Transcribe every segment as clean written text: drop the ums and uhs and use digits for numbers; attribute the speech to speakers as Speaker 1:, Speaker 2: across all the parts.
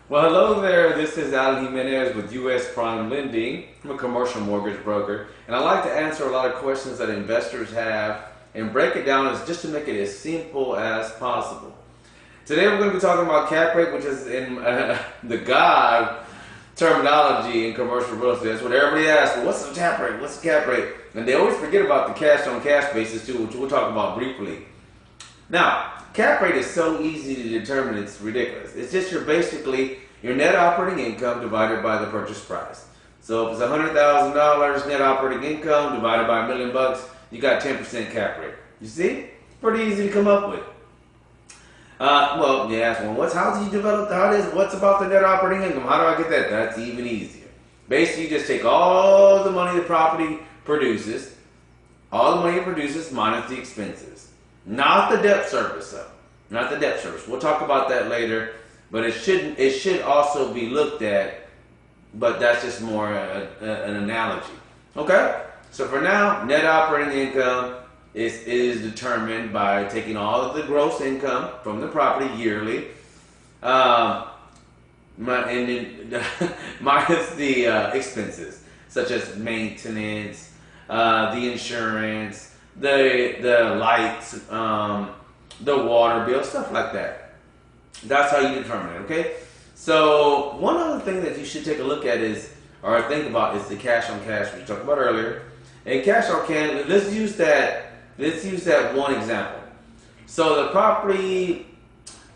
Speaker 1: Well, hello there. This is Alan Jimenez with U.S. Prime Lending. I'm a commercial mortgage broker, and I like to answer a lot of questions that investors have and break it down as just to make it as simple as possible. Today we're going to be talking about cap rate, which is in the God terminology in commercial real estate. That's what everybody asks. Well, what's the cap rate? What's the cap rate? And they always forget about the cash on cash basis too, which we'll talk about briefly. Now, cap rate is so easy to determine, it's ridiculous. It's just basically your net operating income divided by the purchase price. So if it's $100,000 net operating income divided by $1 million, you got 10% cap rate. You see? Pretty easy to come up with. Well, you ask, how do you develop what's about the net operating income? How do I get that? That's even easier. Basically, you just take all the money the property produces, minus the expenses. Not the debt service, though. Not the debt service. We'll talk about that later, but it should also be looked at, but that's just more an analogy. Okay? So for now, net operating income is determined by taking all of the gross income from the property yearly, minus the expenses, such as maintenance, the insurance, the lights, the water bill, stuff like that. That's how you determine it, okay? So one other thing that you should take a look at or think about is the cash on cash we talked about earlier. And cash on cash, let's use that one example. So the property,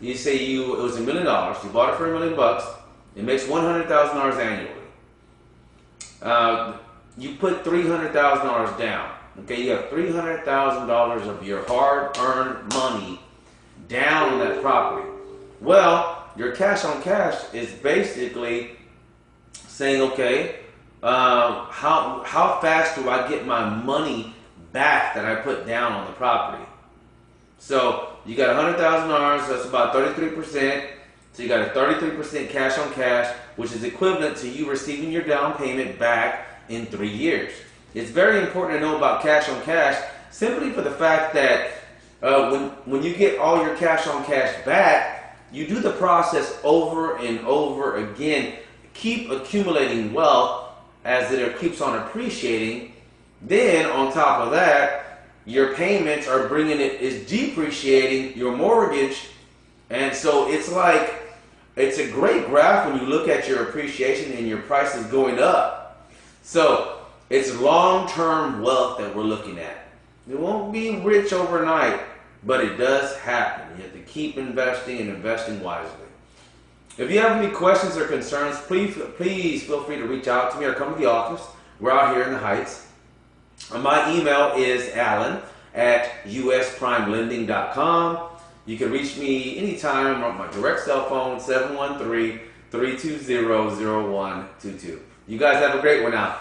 Speaker 1: you say it was $1 million, you bought it for $1 million, it makes $100,000 annually. You put $300,000 down. Okay, you have $300,000 of your hard-earned money down on that property. Well, your cash on cash is basically saying, okay, how fast do I get my money back that I put down on the property? So you got $100,000, that's about 33%. So you got a 33% cash on cash, which is equivalent to you receiving your down payment back in 3 years. It's very important to know about cash on cash, simply for the fact that when you get all your cash on cash back, you do the process over and over again, keep accumulating wealth as it keeps on appreciating. Then on top of that, your payments is depreciating your mortgage. And so it's a great graph when you look at your appreciation and your prices going up. So it's long-term wealth that we're looking at. You won't be rich overnight, but it does happen. You have to keep investing and investing wisely. If you have any questions or concerns, please feel free to reach out to me or come to the office. We're out here in the Heights. My email is alan@usprimelending.com. You can reach me anytime on my direct cell phone, 713-320-0122. You guys have a great one now.